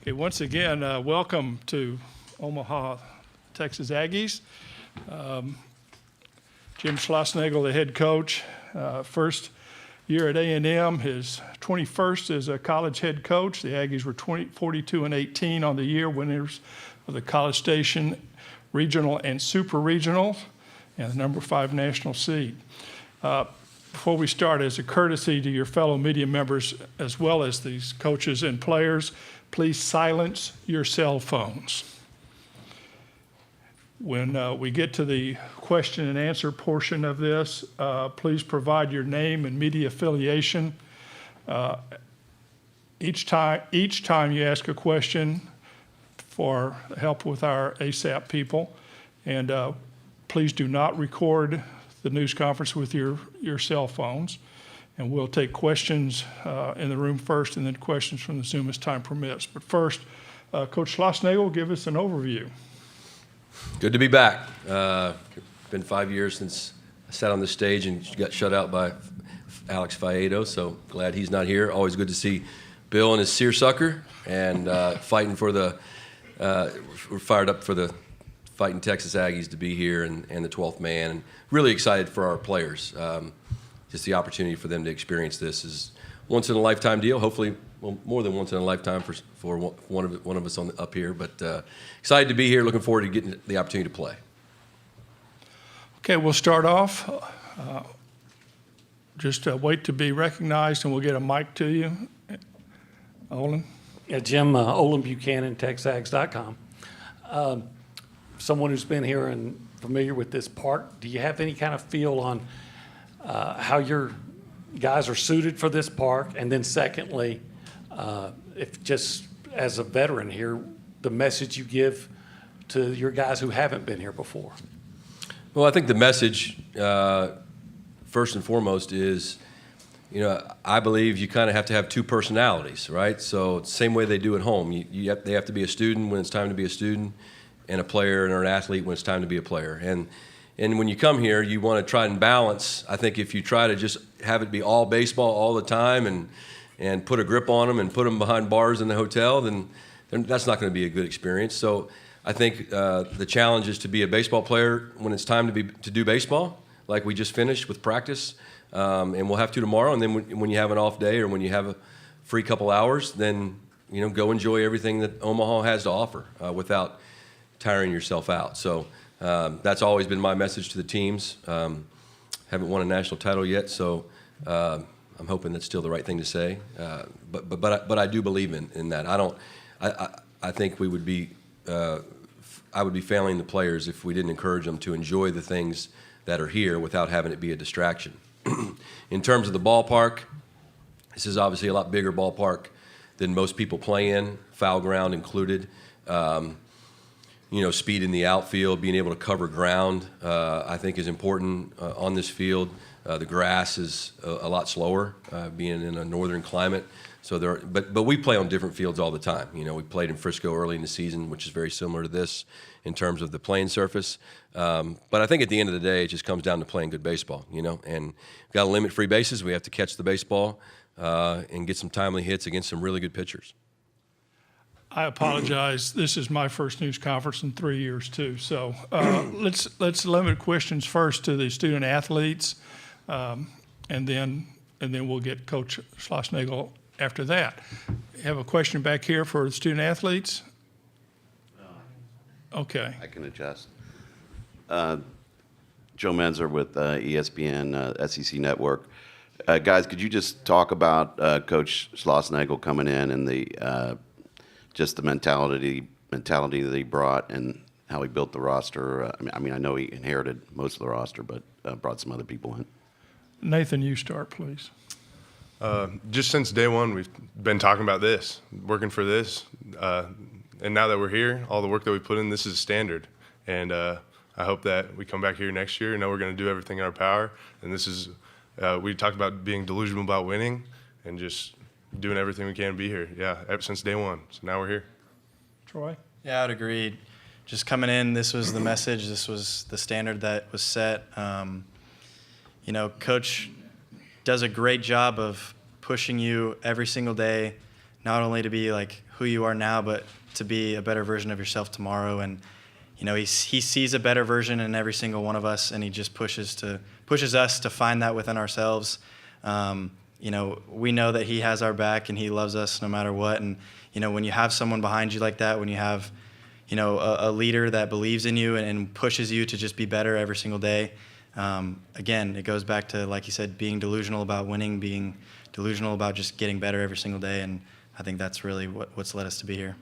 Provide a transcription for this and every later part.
Okay, once again, welcome to Omaha, Texas Aggies. Jim Schlossnagle, the head coach, first year at A&M, his 21st as a college head coach. The Aggies were 42-18 on the year, winners of the College Station Regional and Super Regional, and the number 5 national seed. Before we start, as a courtesy to your fellow media members, as well as these coaches and players, please silence your cell phones. When we get to the question and answer portion of this, please provide your name and media affiliation. Each time you ask a question, for help with our ASAP people, and please do not record the news conference with your cell phones, and we'll take questions in the room first and then questions from the Zoom as time permits. But first, Coach Schlossnagle, give us an overview. Good to be back. Been 5 years since I sat on this stage and got shut out by Alex Faedo, so glad he's not here. Always good to see Bill and his seersucker, and fighting for the we're fired up for the fighting Texas Aggies to be here and the 12th man, and really excited for our players. Just the opportunity for them to experience this is once in a lifetime deal. Hopefully, well, more than once in a lifetime for one of us up here. But excited to be here. Looking forward to getting the opportunity to play. Okay, we'll start off. Just wait to be recognized, and we'll get a mic to you. Olin. Yeah, Jim, Olin Buchanan, TexAgs.com. Someone who's been here and familiar with this park, do you have any kind of feel on how your guys are suited for this park? And then secondly, if just as a veteran here, the message you give to your guys who haven't been here before? Well, I think the message, first and foremost, is, I believe you kind of have to have two personalities, right? So same way they do at home. They have to be a student when it's time to be a student, and a player or an athlete when it's time to be a player. And when you come here, you want to try and balance. I think if you try to just have it be all baseball all the time and put a grip on them and put them behind bars in the hotel, then that's not going to be a good experience. So I think the challenge is to be a baseball player when it's time to do baseball, like we just finished with practice, and we'll have to tomorrow. And then when you have an off day or when you have a free couple hours, then go enjoy everything that Omaha has to offer without tiring yourself out. So that's always been my message to the teams. Haven't won a national title yet, so I'm hoping that's still the right thing to say. But I do believe in that. I think we would be I would be failing the players if we didn't encourage them to enjoy the things that are here without having it be a distraction. In terms of the ballpark, this is obviously a lot bigger ballpark than most people play in, foul ground included. Speed in the outfield, being able to cover ground, I think is important on this field. The grass is a lot slower, being in a northern climate. So but we play on different fields all the time. We played in Frisco early in the season, which is very similar to this in terms of the playing surface. But I think at the end of the day, it just comes down to playing good baseball. And we've got to limit free bases. We have to catch the baseball and get some timely hits against some really good pitchers. I apologize. This is my first news conference in 3 years too. So let's limit questions first to the student athletes, and then we'll get Coach Schlossnagle after that. You have a question back here for the student athletes? Okay. I can adjust. Joe Menzer with ESPN SEC Network. Guys, could you just talk about Coach Schlossnagle coming in and the just the mentality that he brought and how he built the roster? I know he inherited most of the roster, but brought some other people in. Nathan, you start, please. Just since day one, we've been talking about this, working for this. And now that we're here, all the work that we put in, this is a standard. And I hope that we come back here next year and know we're going to do everything in our power. And this is, we talked about being delusional about winning and just doing everything we can to be here. Yeah, ever since day one. So now we're here. Troy? Yeah, I would agree. Just coming in, this was the message. This was the standard that was set. Coach does a great job of pushing you every single day, not only to be like who you are now, but to be a better version of yourself tomorrow. And he sees a better version in every single one of us, and he just pushes us to find that within ourselves. We know that he has our back and he loves us no matter what. And when you have someone behind you like that, when you have a leader that believes in you and pushes you to just be better every single day. Again, it goes back to, like you said, being delusional about winning, being delusional about just getting better every single day. And I think that's really what's led us to be here.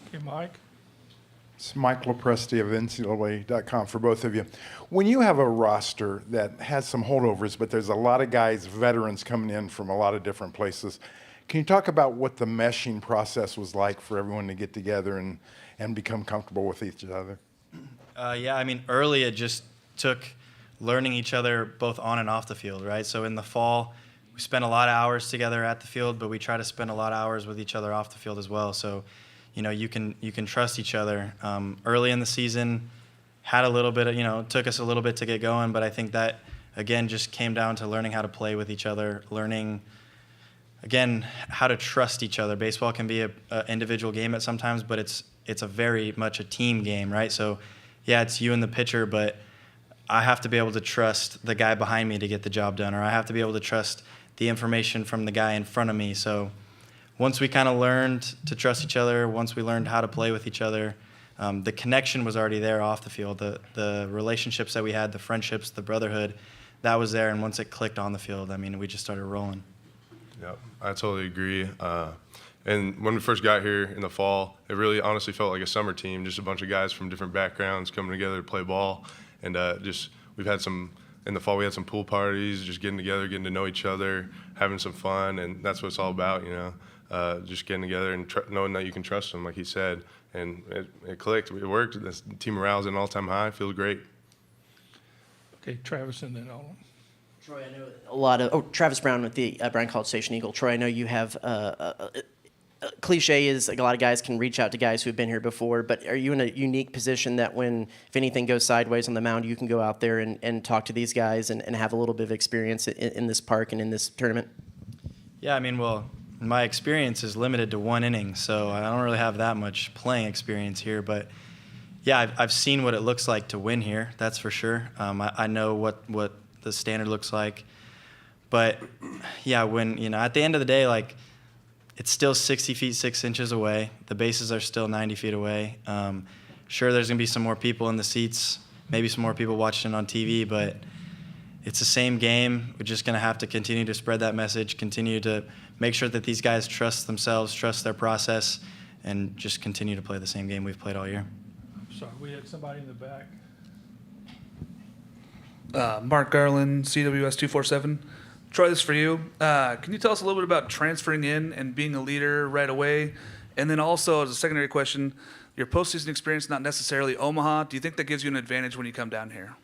Okay, Mike? It's Mike Lopresti of NCAA.com for both of you. When you have a roster that has some holdovers, but there's a lot of guys, veterans coming in from a lot of different places, can you talk about what the meshing process was like for everyone to get together and become comfortable with each other? Early it just took learning each other both on and off the field, right? So in the fall, we spent a lot of hours together at the field, but we try to spend a lot of hours with each other off the field as well. So, you can trust each other. Early in the season, had a little bit of, took us a little bit to get going, but I think that, again, just came down to learning how to play with each other, learning, again, how to trust each other. Baseball can be an individual game at sometimes, but it's a very much a team game, right? So, yeah, it's you and the pitcher, but I have to be able to trust the guy behind me to get the job done, or I have to be able to trust the information from the guy in front of me. So once we kind of learned to trust each other, once we learned how to play with each other, the connection was already there off the field. The relationships that we had, the friendships, the brotherhood, that was there. And once it clicked on the field, we just started rolling. Yep, I totally agree. And when we first got here in the fall, it really honestly felt like a summer team, just a bunch of guys from different backgrounds coming together to play ball. And we've had in the fall, we had some pool parties, just getting together, getting to know each other, having some fun. And that's what it's all about, just getting together and knowing that you can trust them, like he said. And it clicked. It worked. The team morale is at an all-time high. Feels great. Okay, Travis, and then Olin. Troy, I know Travis Brown with the Bryan College Station Eagle. Troy, I know you have cliche is like a lot of guys can reach out to guys who've been here before, but are you in a unique position that if anything goes sideways on the mound, you can go out there and talk to these guys and have a little bit of experience in this park and in this tournament? Yeah, my experience is limited to one inning, so I don't really have that much playing experience here. But yeah, I've seen what it looks like to win here. That's for sure. I know what the standard looks like. But yeah, when at the end of the day, like, it's still 60 feet 6 inches away. The bases are still 90 feet away. Sure, there's gonna be some more people in the seats, maybe some more people watching on TV, but it's the same game. We're just gonna have to continue to spread that message, continue to make sure that these guys trust themselves, trust their process, and just continue to play the same game we've played all year. Sorry, we had somebody in the back. Mark Garland, CWS 247. Troy, this is for you. Can you tell us a little bit about transferring in and being a leader right away? And then also, as a secondary question, your postseason experience, not necessarily Omaha, do you think that gives you an advantage when you come down here?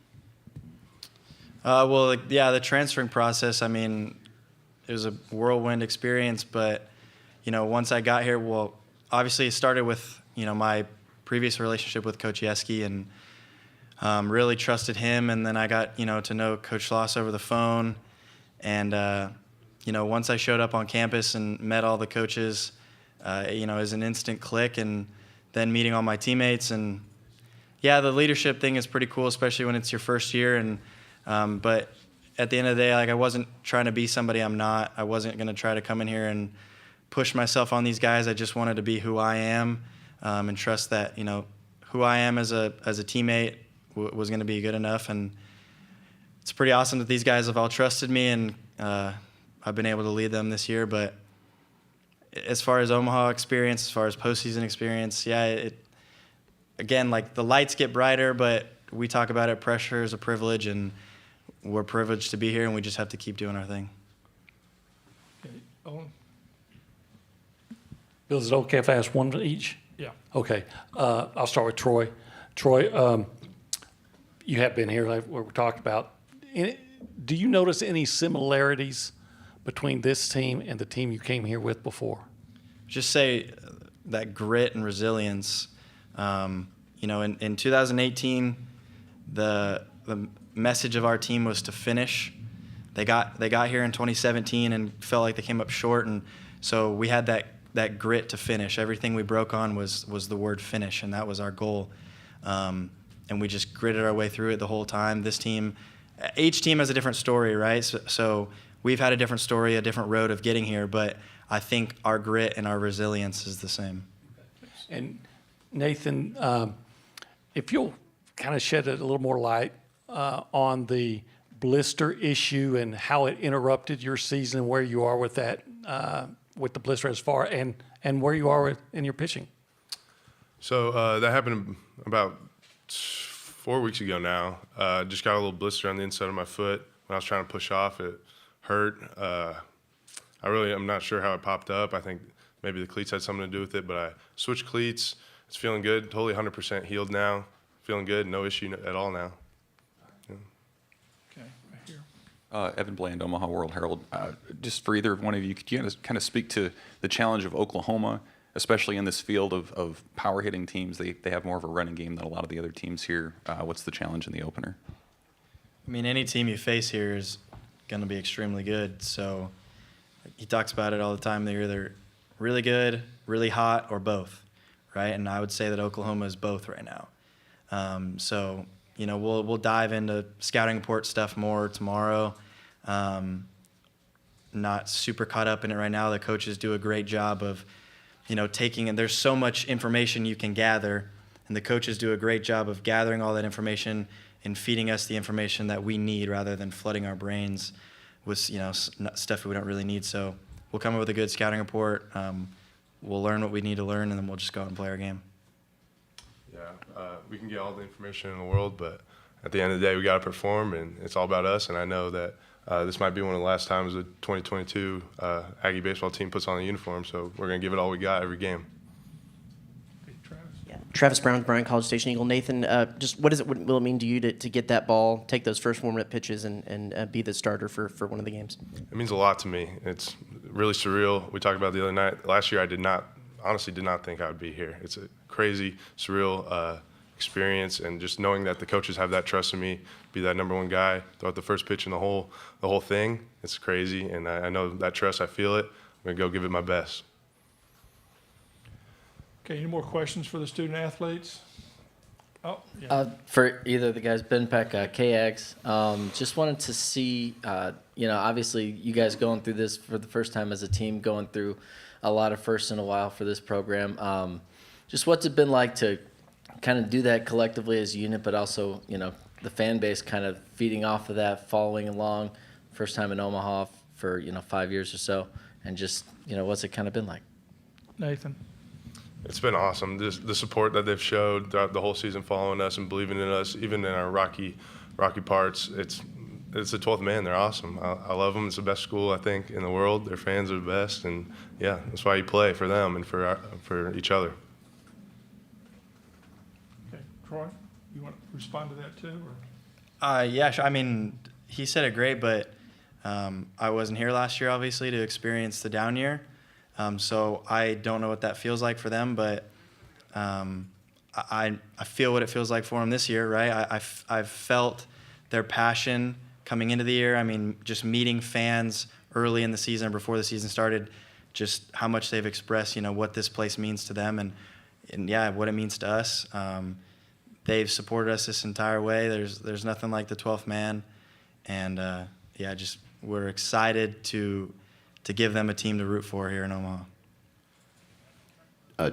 The transferring process, it was a whirlwind experience, but, once I got here, obviously it started with, my previous relationship with Coach Yeski and really trusted him. And then I got, to know Coach Schloss over the phone. And, once I showed up on campus and met all the coaches, it was an instant click, and then meeting all my teammates. And, yeah, the leadership thing is pretty cool, especially when it's your first year. And but at the end of the day, I wasn't trying to be somebody I'm not. I wasn't going to try to come in here and push myself on these guys. I just wanted to be who I am and trust that, who I am as a teammate was going to be good enough. And it's pretty awesome that these guys have all trusted me, and I've been able to lead them this year. But as far as Omaha experience, as far as postseason experience, yeah, again, like, the lights get brighter, but we talk about it, pressure is a privilege, and we're privileged to be here, and we just have to keep doing our thing. Okay, Olin? Bill, is it okay if I ask one each? Yeah. Okay. I'll start with Troy. Troy, you have been here, like we talked about. Do you notice any similarities between this team and the team you came here with before? Just say that grit and resilience. In 2018, the message of our team was to finish. They got here in 2017 and felt like they came up short, and so we had that that grit to finish. Everything we broke on was the word finish, and that was our goal. And we just gritted our way through it the whole time. This team, each team has a different story, right? So we've had a different story, a different road of getting here, but I think our grit and our resilience is the same. And Nathan, if you'll kind of shed a little more light on the blister issue and how it interrupted your season, where you are with that, with the blister as far, and where you are in your pitching. So that happened about 4 weeks ago now. Just got a little blister on the inside of my foot. When I was trying to push off, it hurt. I'm not sure how it popped up. I think maybe the cleats had something to do with it, but I switched cleats. It's feeling good, totally 100% healed now. Feeling good, no issue at all now. Yeah. Okay, right here. Evan Bland, Omaha World Herald. Just for either one of you, could you kind of speak to the challenge of Oklahoma, especially in this field of power hitting teams? They have more of a running game than a lot of the other teams here. What's the challenge in the opener? I mean, any team you face here is going to be extremely good. So he talks about it all the time. They're either really good, really hot, or both, right? And I would say that Oklahoma is both right now. So, we'll dive into scouting report stuff more tomorrow. Not super caught up in it right now. The coaches do a great job of, taking, and there's so much information you can gather, and the coaches do a great job of gathering all that information and feeding us the information that we need rather than flooding our brains with, stuff we don't really need. So we'll come up with a good scouting report. We'll learn what we need to learn, and then we'll just go out and play our game. Yeah, we can get all the information in the world, but at the end of the day, we got to perform, and it's all about us. And I know that this might be one of the last times the 2022 Aggie baseball team puts on a uniform, so we're going to give it all we got every game. Okay, Travis. Yeah. Travis Brown, Bryan College Station Eagle. Nathan, just what will it mean to you to get that ball, take those first warm-up pitches, and be the starter for one of the games? It means a lot to me. It's really surreal. We talked about it the other night. Last year, I honestly did not think I would be here. It's a crazy, surreal experience, and just knowing that the coaches have that trust in me, be that number one guy, throw out the first pitch in the whole thing, it's crazy. And I know that trust, I feel it. I'm going to go give it my best. Okay, any more questions for the student athletes? Oh, yeah. For either of the guys, Ben Peck, KAGS, just wanted to see, obviously you guys going through this for the first time as a team, going through a lot of firsts in a while for this program. Just what's it been like to kind of do that collectively as a unit, but also, the fan base kind of feeding off of that, following along, first time in Omaha for, 5 years or so, and just, what's it kind of been like? Nathan. It's been awesome. The support that they've showed throughout the whole season, following us and believing in us, even in our rocky parts. It's the 12th man. They're awesome. I love them. It's the best school, I think, in the world. Their fans are the best, and yeah, that's why you play for them and for each other. Okay, Troy, you want to respond to that too? Or? Yeah, sure. I mean, he said it great, but I wasn't here last year, obviously, to experience the down year. So I don't know what that feels like for them, but I feel what it feels like for them this year, right? I've felt their passion coming into the year. I mean, just meeting fans early in the season, before the season started, just how much they've expressed, what this place means to them and yeah, what it means to us. They've supported us this entire way. There's nothing like the 12th man, and yeah, just we're excited to give them a team to root for here in Omaha.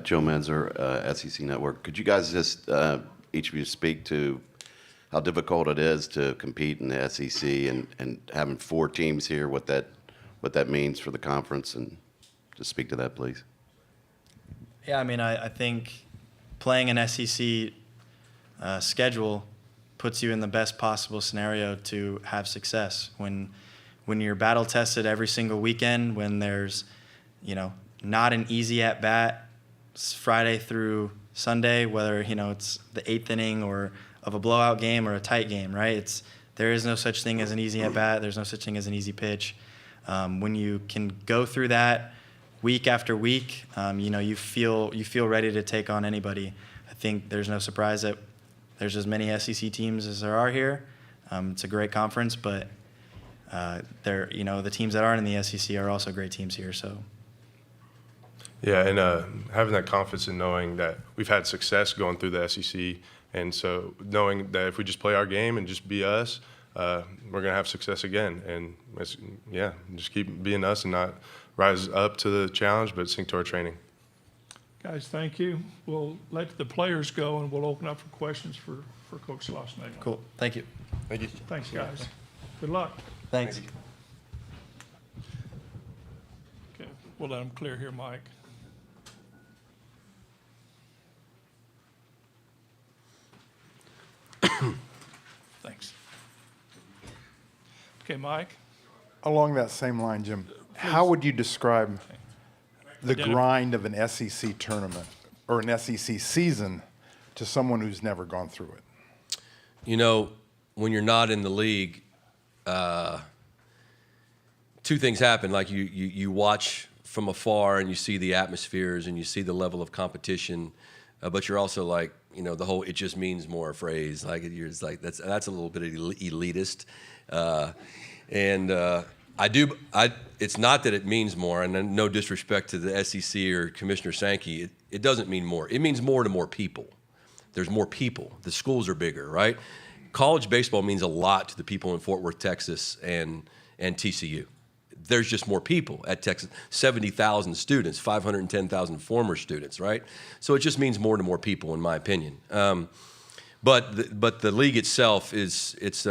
Joe Menzer, SEC Network. Could you guys just, each of you, speak to how difficult it is to compete in the SEC and having 4 teams here, what that means for the conference, and just speak to that, please. Yeah, I mean, I think playing an SEC schedule puts you in the best possible scenario to have success. When you're battle tested every single weekend, when there's, not an easy at bat Friday through Sunday, whether, it's the 8th inning or of a blowout game or a tight game, right? There is no such thing as an easy at bat. There's no such thing as an easy pitch. When you can go through that week after week, you feel ready to take on anybody. I think there's no surprise that there's as many SEC teams as there are here. It's a great conference, but the teams that aren't in the SEC are also great teams here. So, Yeah, and having that confidence in knowing that we've had success going through the SEC, and so knowing that if we just play our game and just be us, we're going to have success again. And just keep being us and not rise up to the challenge, but sink to our training. Guys, thank you. We'll let the players go, and we'll open up for questions for Coach Schlossnagle. Cool. Thank you. Thank you. Thanks, guys. Good luck. Thanks. Okay, we'll let them clear here, Mike. Thanks. Okay, Mike. Along that same line, Jim, how would you describe the grind of an SEC tournament or an SEC season to someone who's never gone through it? You know, when you're not in the league, two things happen. Like you watch from afar and you see the atmospheres and you see the level of competition, but you're also like, you know, the whole "it just means more" phrase. Like you're just like that's a little bit elitist, it's not that it means more, and no disrespect to the SEC or Commissioner Sankey, it doesn't mean more. It means more to more people. There's more people. The schools are bigger, right? College baseball means a lot to the people in Fort Worth, Texas, and TCU. There's just more people at Texas. 70,000 students, 510,000 former students, right? So it just means more to more people, in my opinion. But the league itself it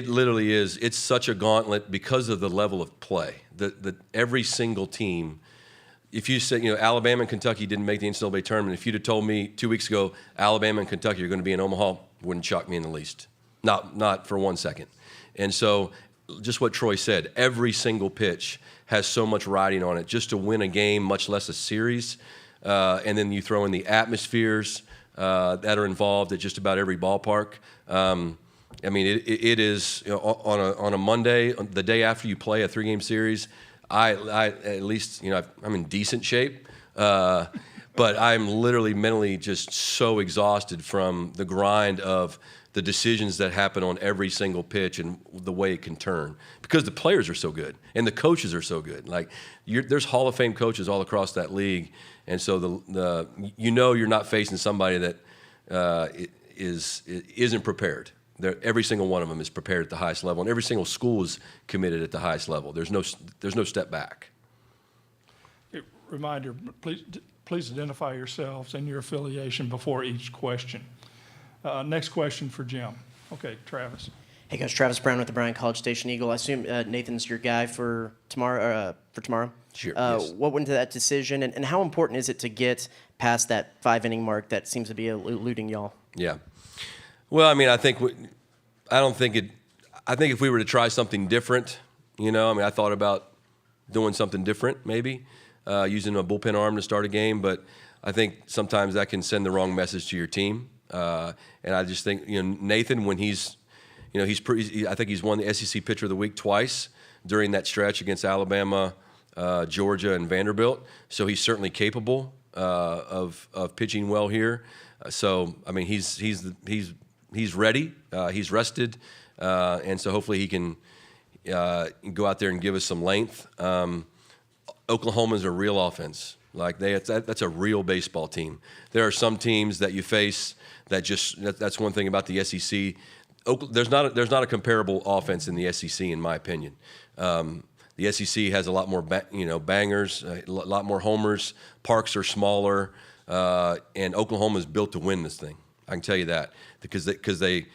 literally is. It's such a gauntlet because of the level of play. Every single team. If you said, Alabama and Kentucky didn't make the NCAA tournament, if you'd have told me 2 weeks ago Alabama and Kentucky are going to be in Omaha, wouldn't shock me in the least. Not for 1 second. And so, just what Troy said, every single pitch has so much riding on it just to win a game, much less a series. And then you throw in the atmospheres that are involved at just about every ballpark. I mean, it is on a Monday, the day after you play a 3-game series. I at least I'm in decent shape, but I'm literally mentally just so exhausted from the grind of the decisions that happen on every single pitch and the way it can turn because the players are so good and the coaches are so good. Like there's Hall of Fame coaches all across that league, and so you're not facing somebody that isn't prepared. Every single one of them is prepared at the highest level, and every single school is committed at the highest level. There's no step back. Reminder, please identify yourselves and your affiliation before each question. Next question for Jim. Okay, Travis. Hey, Coach, Travis Brown with the Bryan College Station Eagle. I assume Nathan's your guy for tomorrow. Sure. Yes. What went into that decision, and how important is it to get past that 5-inning mark that seems to be eluding y'all? Yeah. Well, I mean, I think if we were to try something different, I thought about doing something different, maybe using a bullpen arm to start a game, but I think sometimes that can send the wrong message to your team. And I just think, Nathan, when I think he's won the SEC Pitcher of the Week twice during that stretch against Alabama, Georgia, and Vanderbilt. So he's certainly capable of pitching well here. So I mean, he's ready. He's rested, and so hopefully he can go out there and give us some length. Oklahoma's a real offense. Like that's a real baseball team. There are some teams that you face that's one thing about the SEC. There's not a comparable offense in the SEC, in my opinion. The SEC has a lot more bangers, a lot more homers. Parks are smaller, and Oklahoma's built to win this thing. I can tell you that because the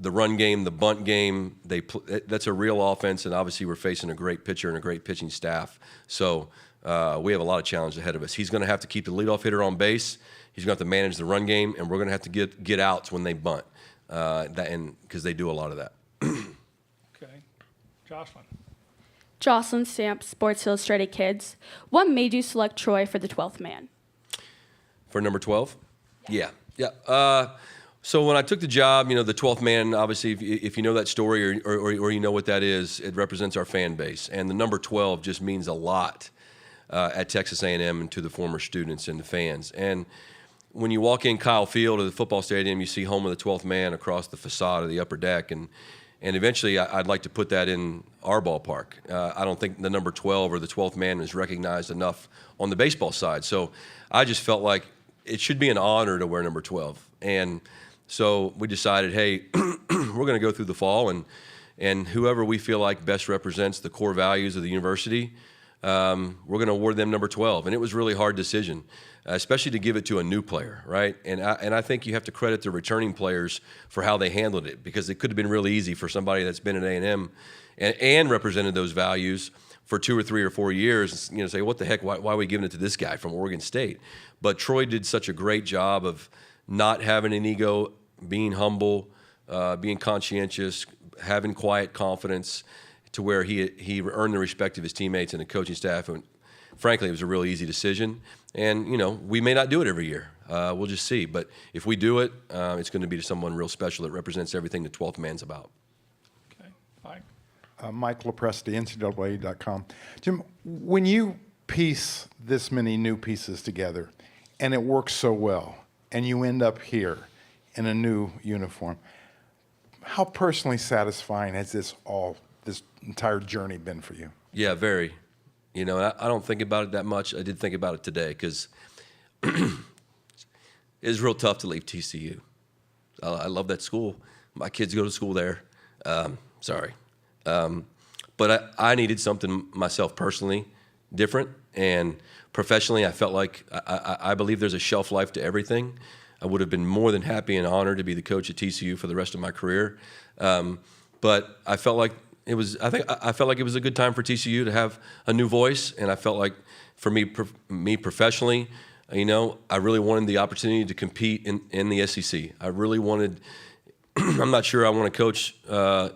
run game, the bunt game, that's a real offense, and obviously we're facing a great pitcher and a great pitching staff. So we have a lot of challenge ahead of us. He's going to have to keep the leadoff hitter on base. He's going to have to manage the run game, and we're going to have to get outs when they bunt, because they do a lot of that. Okay, Jocelyn. Jocelyn Stamp, Sports Illustrated Kids. What made you select Troy for the 12th man? For number 12? Yeah. So when I took the job, the 12th man, obviously, if you know that story or you know what that is, it represents our fan base. And the number 12 just means a lot at Texas A&M and to the former students and the fans. And when you walk in Kyle Field or the football stadium, you see home of the 12th man across the facade of the upper deck. And And eventually, I'd like to put that in our ballpark. I don't think the number 12 or the 12th man is recognized enough on the baseball side. So I just felt like it should be an honor to wear number 12. And so we decided, hey, we're going to go through the fall, and whoever we feel like best represents the core values of the university, we're going to award them number 12. And it was a really hard decision, especially to give it to a new player, right? And I think you have to credit the returning players for how they handled it, because it could have been really easy for somebody that's been at A&M and represented those values for 2 or 3 or 4 years, say, what the heck, why are we giving it to this guy from Oregon State? But Troy did such a great job of not having an ego, being humble, being conscientious, having quiet confidence, to where he earned the respect of his teammates and the coaching staff. And frankly, it was a really easy decision. And, we may not do it every year. We'll just see. But if we do it, it's going to be to someone real special that represents everything the 12th man's about. Okay, Mike. Mike Lopresti, NCAA.com. Jim, when you piece this many new pieces together and it works so well, and you end up here in a new uniform, how personally satisfying has this entire journey been for you? Yeah, very. And I don't think about it that much. I did think about it today, because it's real tough to leave TCU. I love that school. My kids go to school there. Sorry. But I needed something myself personally different, and professionally I felt like I believe there's a shelf life to everything. I would have been more than happy and honored to be the coach at TCU for the rest of my career. But I felt like I felt like it was a good time for TCU to have a new voice, and I felt like for me professionally, I really wanted the opportunity to compete in the SEC. I really wanted. I'm not sure I want to coach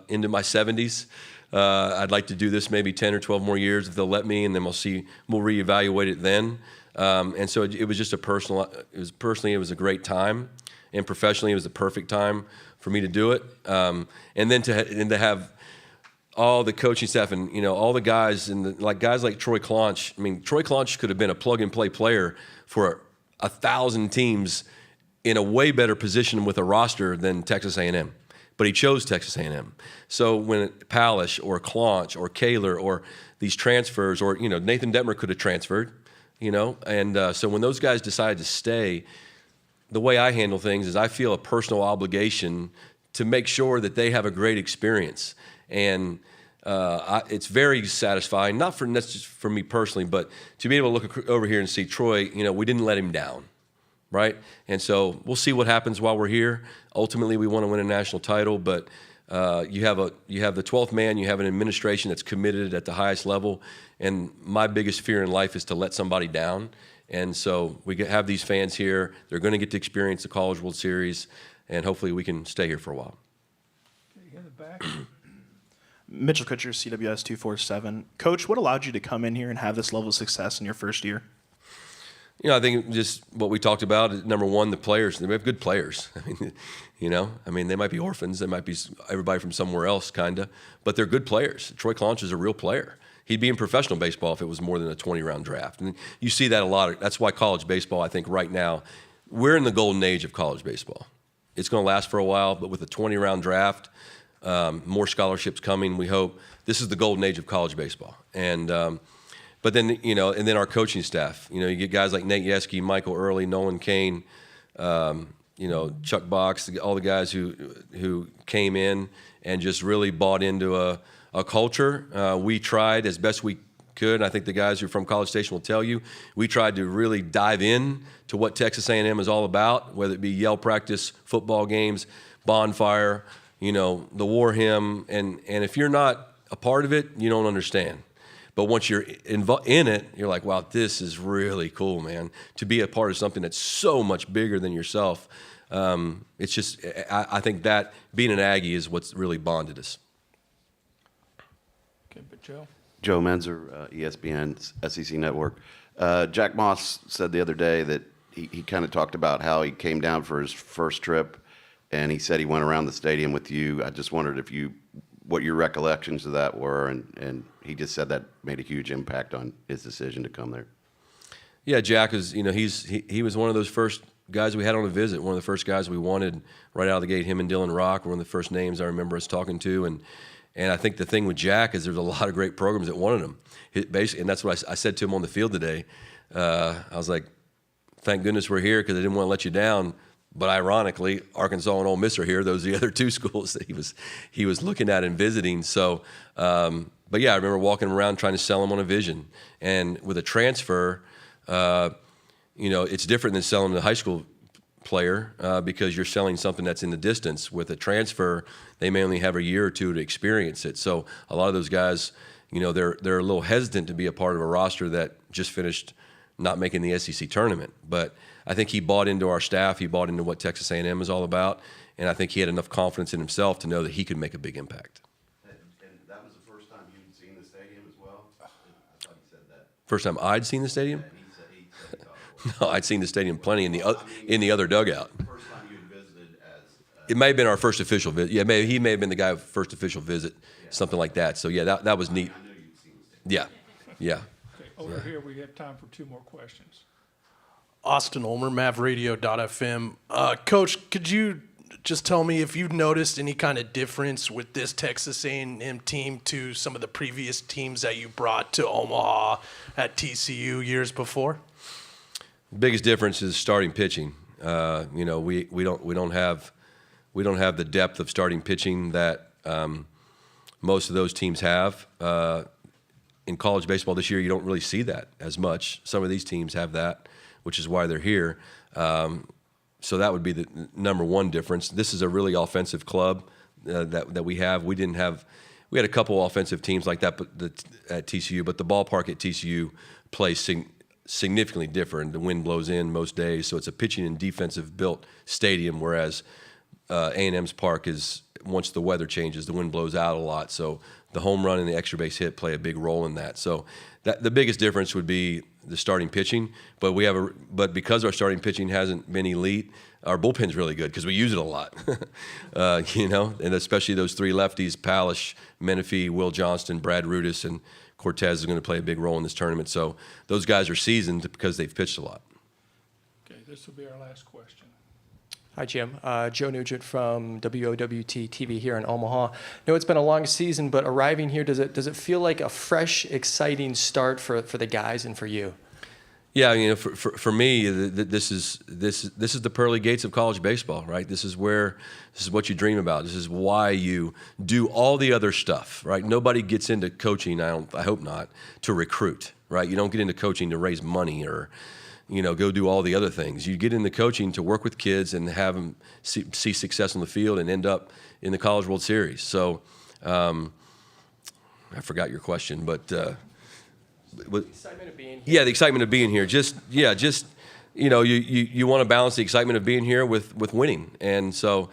into my 70s. I'd like to do this maybe 10 or 12 more years if they'll let me, and then we'll reevaluate it then. And so it was just it was a great time, and professionally it was the perfect time for me to do it. And then to have all the coaching staff and all the guys guys like Troy Clonch. I mean, Troy Clonch could have been a plug-and-play player for 1,000 teams in a way better position with a roster than Texas A&M, but he chose Texas A&M. So when Palish or Clonch or Kaler or these transfers, or Nathan Detmer could have transferred, and so when those guys decided to stay, the way I handle things is I feel a personal obligation to make sure that they have a great experience. And it's very satisfying, not just for me personally, but to be able to look over here and see Troy, we didn't let him down, right? And so we'll see what happens while we're here. Ultimately, we want to win a national title, but you have the 12th man, you have an administration that's committed at the highest level, and my biggest fear in life is to let somebody down. And so we have these fans here. They're going to get to experience the College World Series, and hopefully we can stay here for a while. Okay, in the back. Mitchell Kutcher, CWS 247. Coach, what allowed you to come in here and have this level of success in your first year? I think just what we talked about. Number one, the players. We have good players. I mean, they might be orphans. They might be everybody from somewhere else, kind of. But they're good players. Troy Clonch is a real player. He'd be in professional baseball if it was more than a 20-round draft. And you see that a lot. That's why college baseball, I think right now, we're in the golden age of college baseball. It's going to last for a while, but with a 20-round draft, more scholarships coming, we hope. This is the golden age of college baseball. And but then, and then our coaching staff. You get guys like Nate Yeske, Michael Early, Nolan Kane, Chuck Box, all the guys who came in and just really bought into a culture. We tried as best we could, and I think the guys who are from College Station will tell you, we tried to really dive in to what Texas A&M is all about, whether it be yell practice, football games, bonfire, the war hymn, and if you're not a part of it, you don't understand. But once you're in it, you're like, wow, this is really cool, man. To be a part of something that's so much bigger than yourself. It's just, I think that being an Aggie is what's really bonded us. Okay, but Joe? Joe Menzer, ESPN's SEC Network. Jack Moss said the other day that he kind of talked about how he came down for his first trip, and he said he went around the stadium with you. I just wondered what your recollections of that were, and he just said that made a huge impact on his decision to come there. Yeah, Jack is, he was one of those first guys we had on a visit. One of the first guys we wanted right out of the gate. Him and Dylan Rock were one of the first names I remember us talking to. And I think the thing with Jack is there's a lot of great programs that wanted him. Basically, and that's what I said to him on the field today. I was like, thank goodness we're here because I didn't want to let you down. But ironically, Arkansas and Ole Miss are here. Those are the other two schools that he was looking at and visiting. So, but yeah, I remember walking around trying to sell him on a vision. And with a transfer, it's different than selling a high school player because you're selling something that's in the distance. With a transfer, they may only have a year or two to experience it. So a lot of those guys, they're a little hesitant to be a part of a roster that just finished not making the SEC tournament. But I think he bought into our staff. He bought into what Texas A&M is all about, and I think he had enough confidence in himself to know that he could make a big impact. And that was the first time you'd seen the stadium as well? I thought he said that. First time I'd seen the stadium? Yeah, he said he thought it was. No, I'd seen the stadium plenty in the other dugout. First time you had visited as It may have been our first official visit. Yeah, he may have been the guy first official visit, something like that. So yeah, that was neat. I knew you'd seen the stadium. Yeah. Okay, over here, we have time for 2 more questions. Austin Ulmer, MavRadio.fm. Coach, could you just tell me if you've noticed any kind of difference with this Texas A&M team to some of the previous teams that you brought to Omaha at TCU years before? Biggest difference is starting pitching. We don't have the depth of starting pitching that most of those teams have. In college baseball this year, you don't really see that as much. Some of these teams have that, which is why they're here. So that would be the number one difference. This is a really offensive club that we have. We had a couple offensive teams like that at TCU, but the ballpark at TCU plays significantly different. The wind blows in most days, so it's a pitching and defensive built stadium, whereas A&M's park is, once the weather changes, the wind blows out a lot. So the home run and the extra base hit play a big role in that. So the biggest difference would be the starting pitching. But because our starting pitching hasn't been elite, our bullpen's really good because we use it a lot. And especially those 3 lefties: Palish, Menifee, Will Johnston, Brad Rudis, and Cortez is going to play a big role in this tournament. So those guys are seasoned because they've pitched a lot. Okay, this will be our last question. Hi, Jim. Joe Nugent from WOWT TV here in Omaha. I know it's been a long season, but arriving here, does it feel like a fresh, exciting start for the guys and for you? Yeah, for me, this is the pearly gates of college baseball, right? This is what you dream about. This is why you do all the other stuff, right? Nobody gets into coaching, I hope not, to recruit, right? You don't get into coaching to raise money or go do all the other things. You get into coaching to work with kids and have them see success on the field and end up in the College World Series. So I forgot your question, but the excitement of being here. Yeah, the excitement of being here. You want to balance the excitement of being here with winning. And so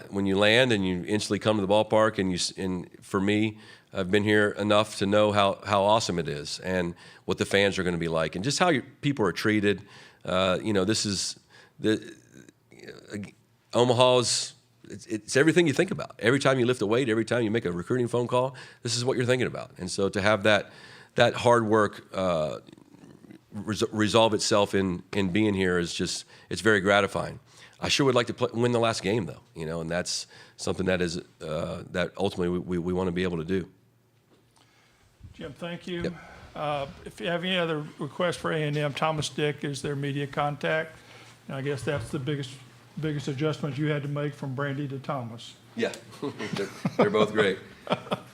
when you land and you instantly come to the ballpark, and for me, I've been here enough to know how awesome it is and what the fans are going to be like and just how people are treated. This is Omaha's. It's everything you think about. Every time you lift a weight, every time you make a recruiting phone call, this is what you're thinking about. And so to have that hard work resolve itself in being here it's very gratifying. I sure would like to win the last game though, and that's something that is that ultimately we want to be able to do. Jim, thank you. Yep. If you have any other requests for A&M, Thomas Dick is their media contact. And I guess that's the biggest adjustment you had to make from Brandy to Thomas. Yeah, they're both great.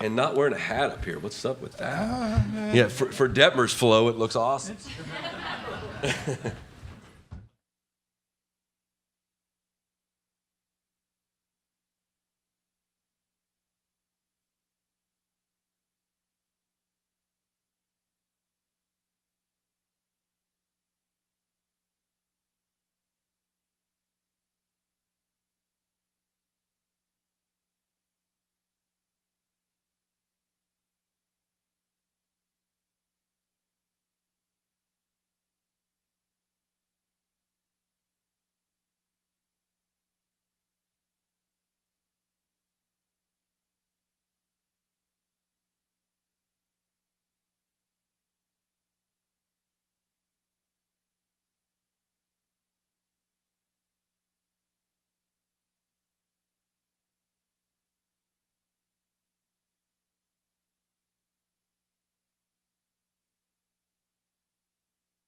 And not wearing a hat up here. What's up with that? Yeah, for Detmer's flow, it looks awesome.